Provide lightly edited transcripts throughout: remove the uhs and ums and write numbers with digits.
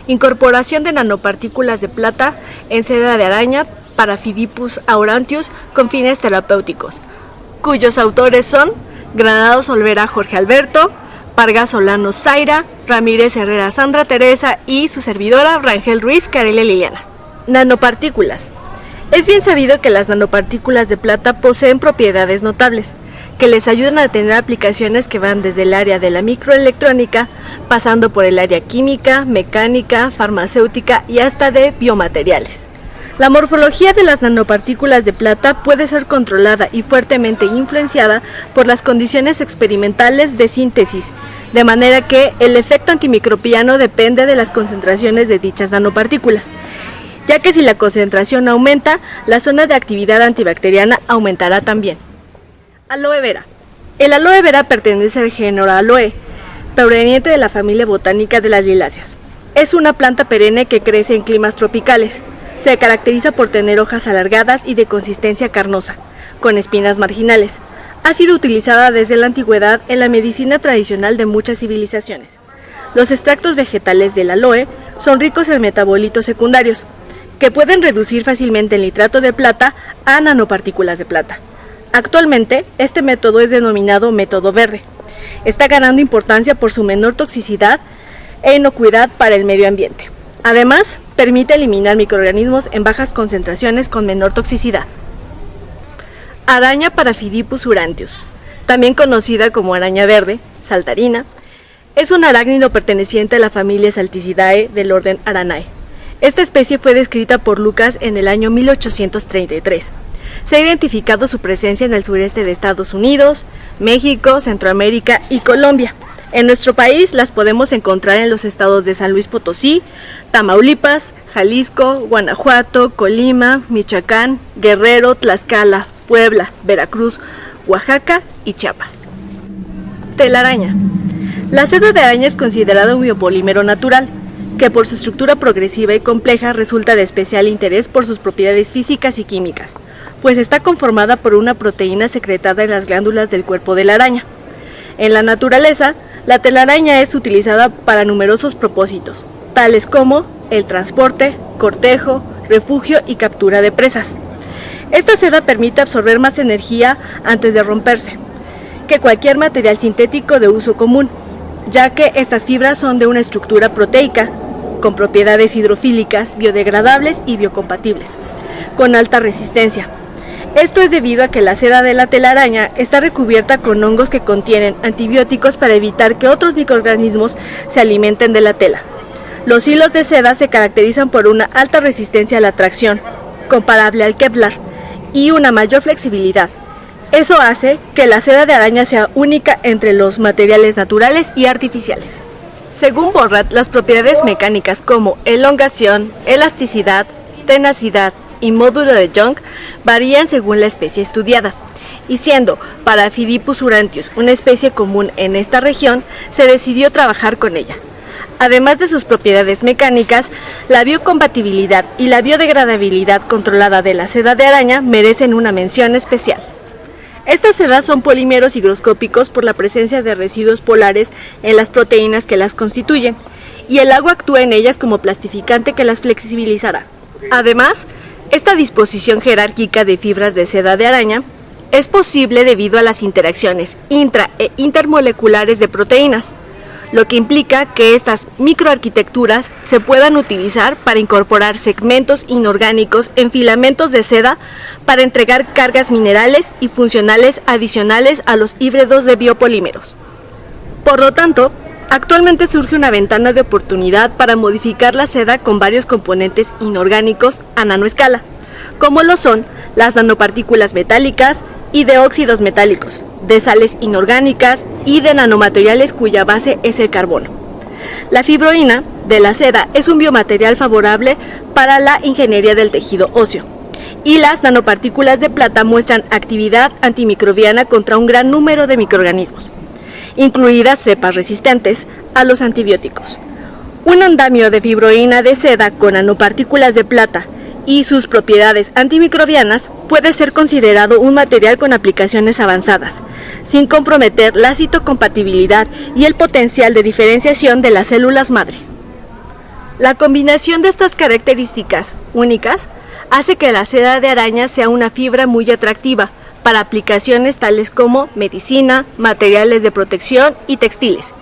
incorporación de nanopartículas de plata en seda de araña Parafidipus aurantius con fines terapéuticos, cuyos autores son Granados Olvera Jorge Alberto, Parga Solano Zaira, Ramírez Herrera Sandra Teresa y su servidora Rangel Ruiz Carelia Liliana. Nanopartículas. Es bien sabido que las nanopartículas de plata poseen propiedades notables, que les ayudan a tener aplicaciones que van desde el área de la microelectrónica, pasando por el área química, mecánica, farmacéutica y hasta de biomateriales. La morfología de las nanopartículas de plata puede ser controlada y fuertemente influenciada por las condiciones experimentales de síntesis, de manera que el efecto antimicrobiano depende de las concentraciones de dichas nanopartículas, ya que si la concentración aumenta, la zona de actividad antibacteriana aumentará también. Aloe vera. El aloe vera pertenece al género Aloe, proveniente de la familia botánica de las liláceas. Es una planta perenne que crece en climas tropicales. Se caracteriza por tener hojas alargadas y de consistencia carnosa, con espinas marginales. Ha sido utilizada desde la antigüedad en la medicina tradicional de muchas civilizaciones. Los extractos vegetales del aloe son ricos en metabolitos secundarios, que pueden reducir fácilmente el nitrato de plata a nanopartículas de plata. Actualmente, este método es denominado método verde. Está ganando importancia por su menor toxicidad e inocuidad para el medio ambiente. Además, permite eliminar microorganismos en bajas concentraciones con menor toxicidad. Araña Parafidipus aurantius, también conocida como araña verde, saltarina, es un arácnido perteneciente a la familia Salticidae del orden Aranae. Esta especie fue descrita por Lucas en el año 1833. Se ha identificado su presencia en el sureste de Estados Unidos, México, Centroamérica y Colombia. En nuestro país las podemos encontrar en los estados de San Luis Potosí, Tamaulipas, Jalisco, Guanajuato, Colima, Michoacán, Guerrero, Tlaxcala, Puebla, Veracruz, Oaxaca y Chiapas. Telaraña. La seda de araña es considerada un biopolímero natural, que por su estructura progresiva y compleja resulta de especial interés por sus propiedades físicas y químicas, pues está conformada por una proteína secretada en las glándulas del cuerpo de la araña. En la naturaleza, la telaraña es utilizada para numerosos propósitos, tales como el transporte, cortejo, refugio y captura de presas. Esta seda permite absorber más energía antes de romperse que cualquier material sintético de uso común, ya que estas fibras son de una estructura proteica, con propiedades hidrofílicas, biodegradables y biocompatibles, con alta resistencia. Esto es debido a que la seda de la telaraña está recubierta con hongos que contienen antibióticos para evitar que otros microorganismos se alimenten de la tela. Los hilos de seda se caracterizan por una alta resistencia a la tracción, comparable al Kevlar, y una mayor flexibilidad. Eso hace que la seda de araña sea única entre los materiales naturales y artificiales. Según Bohrrat, las propiedades mecánicas como elongación, elasticidad, tenacidad y módulo de Young varían según la especie estudiada, y siendo Parafidipus aurantius una especie común en esta región, se decidió trabajar con ella. Además de sus propiedades mecánicas, la biocompatibilidad y la biodegradabilidad controlada de la seda de araña merecen una mención especial. Estas sedas son polímeros higroscópicos por la presencia de residuos polares en las proteínas que las constituyen, y el agua actúa en ellas como plastificante que las flexibilizará. Además, esta disposición jerárquica de fibras de seda de araña es posible debido a las interacciones intra- e intermoleculares de proteínas, lo que implica que estas microarquitecturas se puedan utilizar para incorporar segmentos inorgánicos en filamentos de seda para entregar cargas minerales y funcionales adicionales a los híbridos de biopolímeros. Por lo tanto, actualmente surge una ventana de oportunidad para modificar la seda con varios componentes inorgánicos a nanoescala, como lo son las nanopartículas metálicas y de óxidos metálicos, de sales inorgánicas y de nanomateriales cuya base es el carbono. La fibroína de la seda es un biomaterial favorable para la ingeniería del tejido óseo, y las nanopartículas de plata muestran actividad antimicrobiana contra un gran número de microorganismos, incluidas cepas resistentes a los antibióticos. Un andamio de fibroína de seda con nanopartículas de plata y sus propiedades antimicrobianas puede ser considerado un material con aplicaciones avanzadas, sin comprometer la citocompatibilidad y el potencial de diferenciación de las células madre. La combinación de estas características únicas hace que la seda de araña sea una fibra muy atractiva para aplicaciones tales como medicina, materiales de protección y textiles,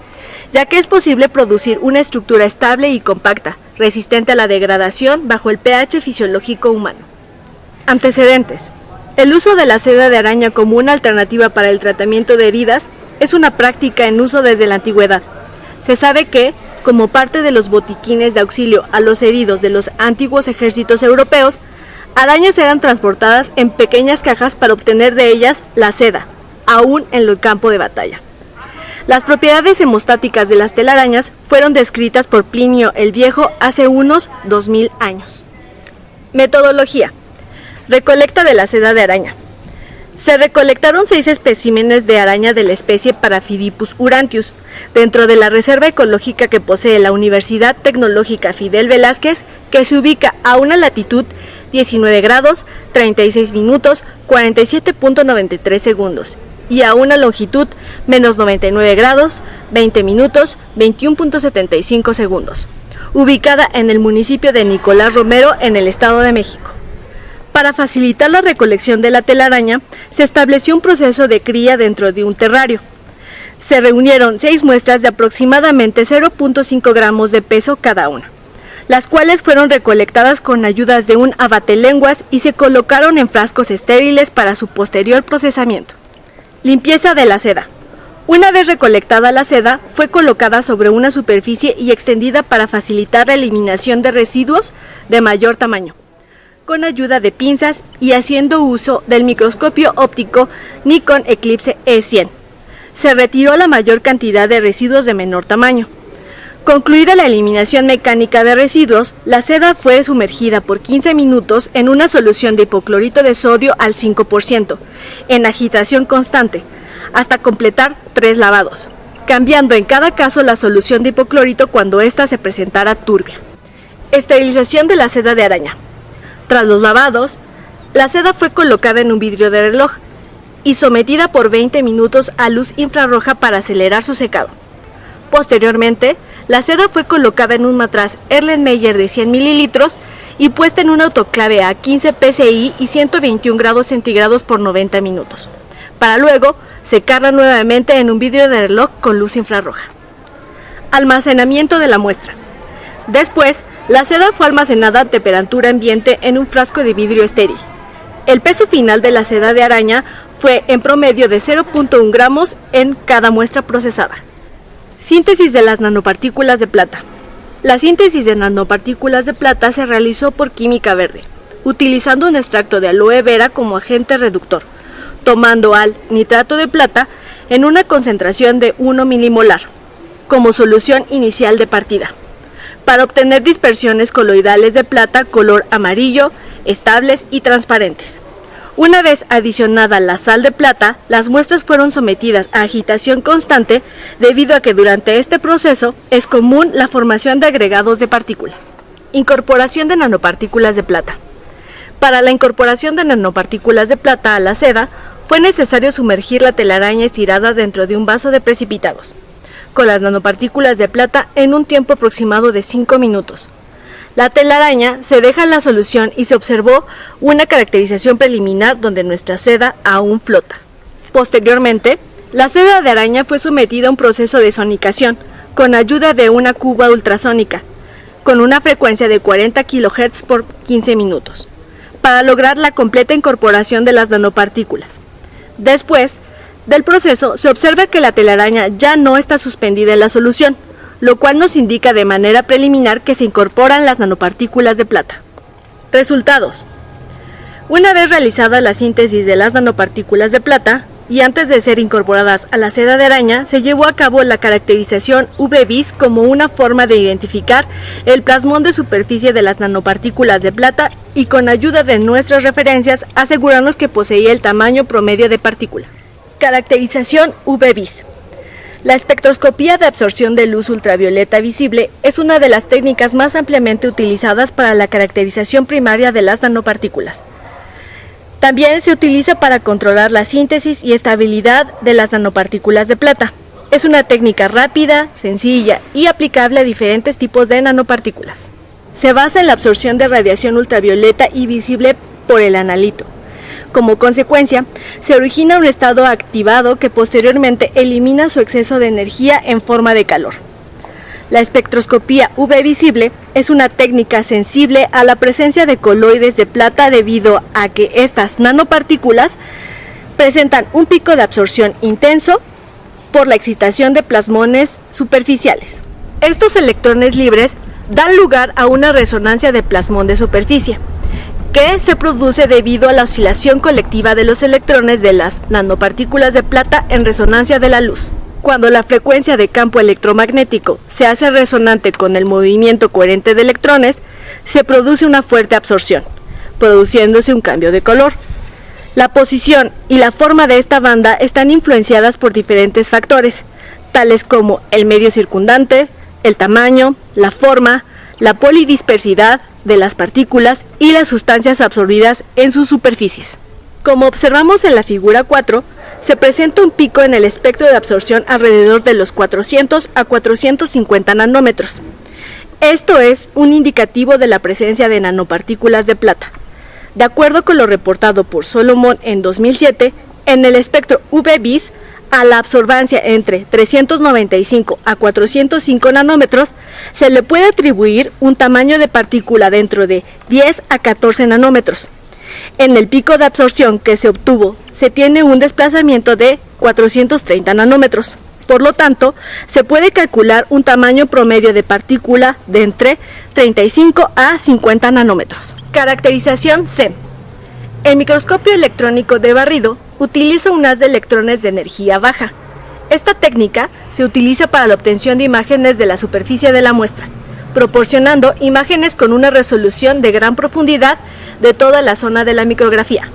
ya que es posible producir una estructura estable y compacta, resistente a la degradación bajo el pH fisiológico humano. Antecedentes. El uso de la seda de araña como una alternativa para el tratamiento de heridas es una práctica en uso desde la antigüedad. Se sabe que, como parte de los botiquines de auxilio a los heridos de los antiguos ejércitos europeos, arañas eran transportadas en pequeñas cajas para obtener de ellas la seda, aún en el campo de batalla. Las propiedades hemostáticas de las telarañas fueron descritas por Plinio el Viejo hace unos 2000 años. Metodología. Recolecta de la seda de araña. Se recolectaron 6 especímenes de araña de la especie Paraphidipus urantius, dentro de la reserva ecológica que posee la Universidad Tecnológica Fidel Velázquez, que se ubica a una latitud 19 grados, 36 minutos, 47.93 segundos, y a una longitud menos 99 grados, 20 minutos, 21.75 segundos, ubicada en el municipio de Nicolás Romero, en el Estado de México. Para facilitar la recolección de la telaraña, se estableció un proceso de cría dentro de un terrario. Se reunieron 6 muestras de aproximadamente 0.5 gramos de peso cada una, las cuales fueron recolectadas con ayudas de un abatelenguas y se colocaron en frascos estériles para su posterior procesamiento. Limpieza de la seda. Una vez recolectada la seda, fue colocada sobre una superficie y extendida para facilitar la eliminación de residuos de mayor tamaño, con ayuda de pinzas y haciendo uso del microscopio óptico Nikon Eclipse E100. Se retiró la mayor cantidad de residuos de menor tamaño. Concluida la eliminación mecánica de residuos, la seda fue sumergida por 15 minutos en una solución de hipoclorito de sodio al 5%, en agitación constante, hasta completar 3 lavados, cambiando en cada caso la solución de hipoclorito cuando ésta se presentara turbia. Esterilización de la seda de araña. Tras los lavados, la seda fue colocada en un vidrio de reloj y sometida por 20 minutos a luz infrarroja para acelerar su secado. Posteriormente, la seda fue colocada en un matraz Erlenmeyer de 100 mililitros y puesta en un autoclave a 15 psi y 121 grados centígrados por 90 minutos, para luego secarla nuevamente en un vidrio de reloj con luz infrarroja. Almacenamiento de la muestra. Después, la seda fue almacenada a temperatura ambiente en un frasco de vidrio estéril. El peso final de la seda de araña fue en promedio de 0.1 gramos en cada muestra procesada. Síntesis de las nanopartículas de plata. La síntesis de nanopartículas de plata se realizó por química verde, utilizando un extracto de aloe vera como agente reductor, tomando al nitrato de plata en una concentración de 1 milimolar, como solución inicial de partida, para obtener dispersiones coloidales de plata color amarillo, estables y transparentes. Una vez adicionada la sal de plata, las muestras fueron sometidas a agitación constante debido a que durante este proceso es común la formación de agregados de partículas. Incorporación de nanopartículas de plata. Para la incorporación de nanopartículas de plata a la seda, fue necesario sumergir la telaraña estirada dentro de un vaso de precipitados, con las nanopartículas de plata en un tiempo aproximado de 5 minutos. La telaraña se deja en la solución y se observó una caracterización preliminar donde nuestra seda aún flota. Posteriormente, la seda de araña fue sometida a un proceso de sonicación con ayuda de una cuba ultrasónica, con una frecuencia de 40 kHz por 15 minutos, para lograr la completa incorporación de las nanopartículas. Después del proceso, se observa que la telaraña ya no está suspendida en la solución, lo cual nos indica de manera preliminar que se incorporan las nanopartículas de plata. Resultados. Una vez realizada la síntesis de las nanopartículas de plata, y antes de ser incorporadas a la seda de araña, se llevó a cabo la caracterización UV-Vis como una forma de identificar el plasmón de superficie de las nanopartículas de plata y con ayuda de nuestras referencias asegurarnos que poseía el tamaño promedio de partícula. Caracterización UV-Vis. La espectroscopía de absorción de luz ultravioleta visible es una de las técnicas más ampliamente utilizadas para la caracterización primaria de las nanopartículas. También se utiliza para controlar la síntesis y estabilidad de las nanopartículas de plata. Es una técnica rápida, sencilla y aplicable a diferentes tipos de nanopartículas. Se basa en la absorción de radiación ultravioleta y visible por el analito. Como consecuencia, se origina un estado activado que posteriormente elimina su exceso de energía en forma de calor. La espectroscopía UV visible es una técnica sensible a la presencia de coloides de plata debido a que estas nanopartículas presentan un pico de absorción intenso por la excitación de plasmones superficiales. Estos electrones libres dan lugar a una resonancia de plasmón de superficie, que se produce debido a la oscilación colectiva de los electrones de las nanopartículas de plata en resonancia de la luz. Cuando la frecuencia de campo electromagnético se hace resonante con el movimiento coherente de electrones, se produce una fuerte absorción, produciéndose un cambio de color. La posición y la forma de esta banda están influenciadas por diferentes factores, tales como el medio circundante, el tamaño, la forma, la polidispersidad de las partículas y las sustancias absorbidas en sus superficies. Como observamos en la figura 4, se presenta un pico en el espectro de absorción alrededor de los 400 a 450 nanómetros. Esto es un indicativo de la presencia de nanopartículas de plata. De acuerdo con lo reportado por Solomon en 2007, en el espectro UV-Vis, a la absorbancia entre 395 a 405 nanómetros, se le puede atribuir un tamaño de partícula dentro de 10 a 14 nanómetros. En el pico de absorción que se obtuvo, se tiene un desplazamiento de 430 nanómetros. Por lo tanto, se puede calcular un tamaño promedio de partícula de entre 35 a 50 nanómetros. Caracterización C. El microscopio electrónico de barrido utiliza un haz de electrones de energía baja. Esta técnica se utiliza para la obtención de imágenes de la superficie de la muestra, proporcionando imágenes con una resolución de gran profundidad de toda la zona de la micrografía.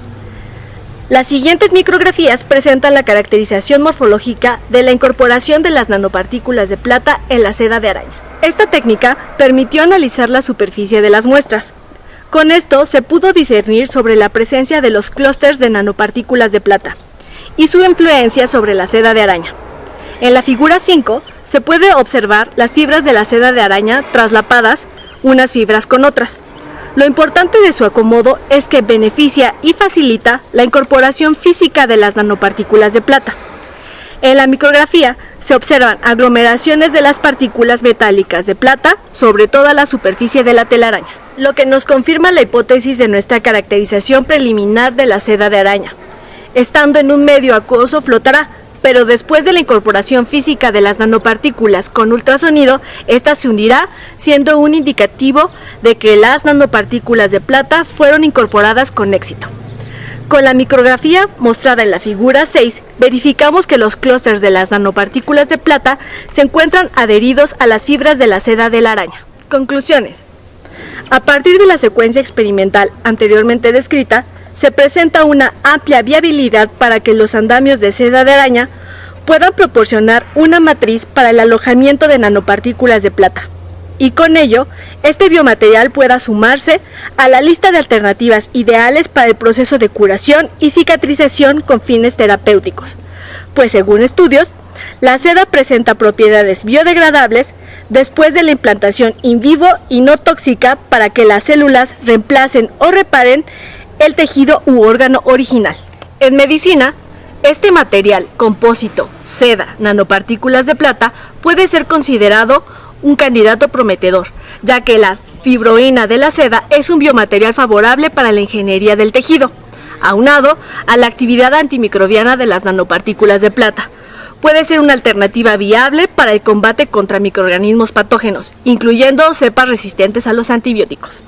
Las siguientes micrografías presentan la caracterización morfológica de la incorporación de las nanopartículas de plata en la seda de araña. Esta técnica permitió analizar la superficie de las muestras. Con esto se pudo discernir sobre la presencia de los clústeres de nanopartículas de plata y su influencia sobre la seda de araña. En la figura 5 se puede observar las fibras de la seda de araña traslapadas unas fibras con otras. Lo importante de su acomodo es que beneficia y facilita la incorporación física de las nanopartículas de plata. En la micrografía se observan aglomeraciones de las partículas metálicas de plata sobre toda la superficie de la telaraña, lo que nos confirma la hipótesis de nuestra caracterización preliminar de la seda de araña. Estando en un medio acuoso flotará, pero después de la incorporación física de las nanopartículas con ultrasonido, esta se hundirá, siendo un indicativo de que las nanopartículas de plata fueron incorporadas con éxito. Con la micrografía mostrada en la figura 6, verificamos que los clústeres de las nanopartículas de plata se encuentran adheridos a las fibras de la seda de la araña. Conclusiones. A partir de la secuencia experimental anteriormente descrita, se presenta una amplia viabilidad para que los andamios de seda de araña puedan proporcionar una matriz para el alojamiento de nanopartículas de plata, y con ello, este biomaterial pueda sumarse a la lista de alternativas ideales para el proceso de curación y cicatrización con fines terapéuticos, pues según estudios, la seda presenta propiedades biodegradables después de la implantación in vivo y no tóxica para que las células reemplacen o reparen el tejido u órgano original. En medicina, este material compósito, seda, nanopartículas de plata, puede ser considerado un candidato prometedor, ya que la fibroína de la seda es un biomaterial favorable para la ingeniería del tejido, aunado a la actividad antimicrobiana de las nanopartículas de plata. Puede ser una alternativa viable para el combate contra microorganismos patógenos, incluyendo cepas resistentes a los antibióticos.